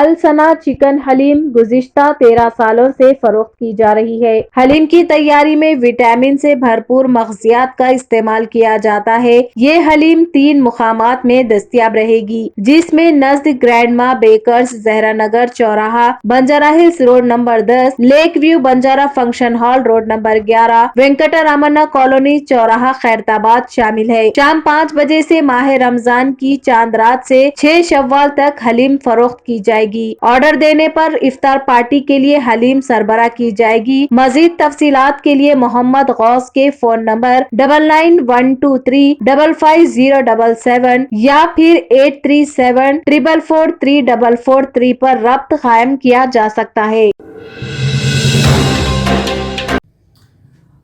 अलसना chicken haleem गुज़िश्ता 13 सालों से फरोख्त की जा रही है। हलीम की तैयारी में विटामिन से भरपूर मग़ज़ियात का इस्तेमाल किया जाता है। ये हलीम 3 मुकामात में दस्तयाब रहेगी, जिसमें नज़द ग्रैंडमा बेकर्स, ज़हरा नगर चौराहा, Banjara Hills road number 10, lake view Banjara function hall road number 11, Venkataramana colony चौराहा खैरताबाद शामिल है। शाम 5 बजे से माह रमजान की चांद रात से 6 शव्वाल तक हलीम फरोख्त की जाएगी। ऑर्डर देने पर इफ्तार पार्टी के लिए हलीम सरबराह की जाएगी। मजीद तफसीलात के लिए मोहम्मद गौस के फोन नंबर 9912355077 या फिर 8374443443 पर रब्त कायम किया जा सकता है।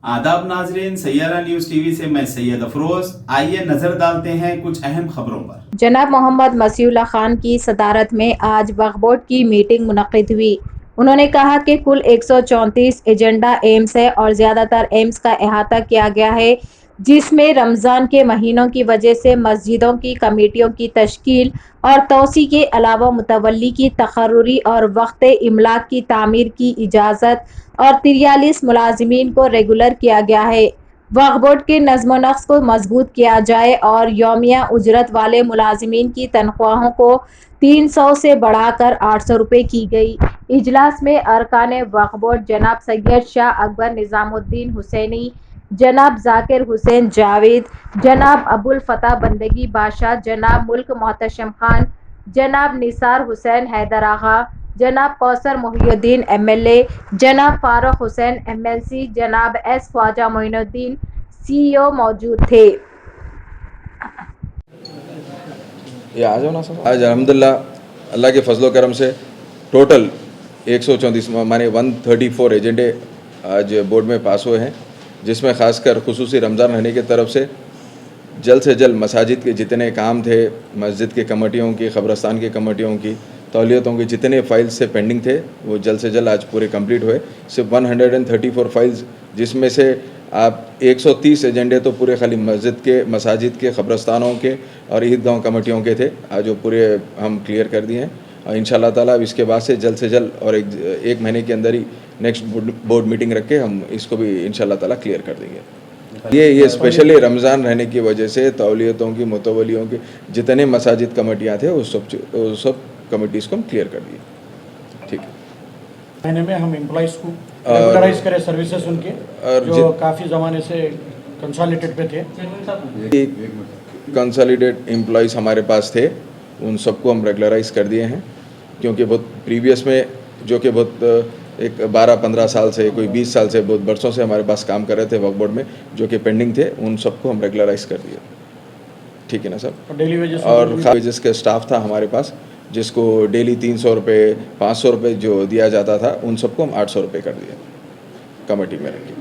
आदाब नाजरीन, सैयारा न्यूज टीवी से मैं सैयद अफरोज। आइए नजर डालते हैं कुछ अहम खबरों पर। जनाब मोहम्मद मसीउल्लाह खान की सदारत में आज वक्फ बोर्ड की मीटिंग मुनक्किद हुई। उन्होंने कहा कि कुल 134 एजेंडा एम्स है और ज़्यादातर एम्स का अहाता किया गया है, जिसमें रमज़ान के महीनों की वजह से मस्जिदों की कमेटियों की तश्कील और तोसी के अलावा मुतवल्ली की तकर्रुरी और वक्त इमलाक की तामीर की इजाज़त और 43 मुलाजिमीन को रेगुलर किया गया है। वक्फ बोर्ड के नज़्म नक्श को मजबूत किया जाए और यौमिया उजरत वाले मुलाजिमीन की तनख्वाहों को 300 से बढ़ाकर 800 रुपये की गई। इजलास में अरकान वक्फ बोर्ड जनाब सैयद शाह अकबर निज़ामुद्दीन हुसैनी, जनाब जाकिर हुसैन जावेद, जनाब अबुल फतह बंदगी बादशाह, जनाब मुल्क मोहतशम खान, जनाब निसार हुसैन हैदर आगा, जनाब कौसर मोहिउद्दीन MLA, जनाब फारूक हुसैन MLC, जनाब S ख्वाजा मोइनुद्दीन CEO मौजूद थे। आज अल्हम्दुलिल्लाह अल्लाह के फजलो करम से टोटल 134 माने 134 एजेंडे आज बोर्ड में पास हुए हैं, जिसमें ख़ासकर खुसूसी रमज़ान रहने की तरफ से जल्द मसाजिद के जितने काम थे, मस्जिद की कमेटियों की, ख़बरस्तान की कमेटियों की, तौलियतों के जितने फ़ाइल्स से पेंडिंग थे वो जल्द से जल्द आज पूरे कंप्लीट हुए। सिर्फ 134 फाइल्स, जिसमें से आप 130 एजेंडे तो पूरे खाली मस्जिद के, मसाजिद के, ख़बरस्तानों के और ईदगाह कमेटियों के थे, आज वो पूरे हम क्लियर कर दिए हैं। और इंशाअल्लाह ताला अब इसके बाद से जल्द और एक महीने के अंदर ही नेक्स्ट बोर्ड मीटिंग रख के हम इसको भी इंशाअल्लाह ताला क्लियर कर देंगे। ये स्पेशली रमज़ान रहने की वजह से तौलियतों की, मुतवलियों की जितने मसाजिद कमेटियाँ थे उस सब कमेटीज़ को हम क्लियर कर दिए। ठीक है, महीने में हम एम्प्लॉइज़ को रेगुलराइज करें सर्विसेज उनके जो काफ़ी ज़माने से कंसोलिडेटेड पे थे। कंसोलिडेट एम्प्लॉइज़ हमारे पास थे, उन सबको हम रेगुलराइज कर दिए हैं, क्योंकि बहुत प्रीवियस में जो कि बहुत एक 12-15 साल से, कोई 20 साल से, बहुत बरसों से हमारे पास काम कर रहे थे वक्फ बोर्ड में, जो कि पेंडिंग थे, उन सबको हम रेगुलराइज कर दिए। ठीक है ना सर? डेली वेजेस और वेजेस का स्टाफ था हमारे पास, जिसको डेली 300 रुपये, 500 रुपये जो दिया जाता था, उन सबको हम 800 रुपये कर दिए कमेटी में रख के।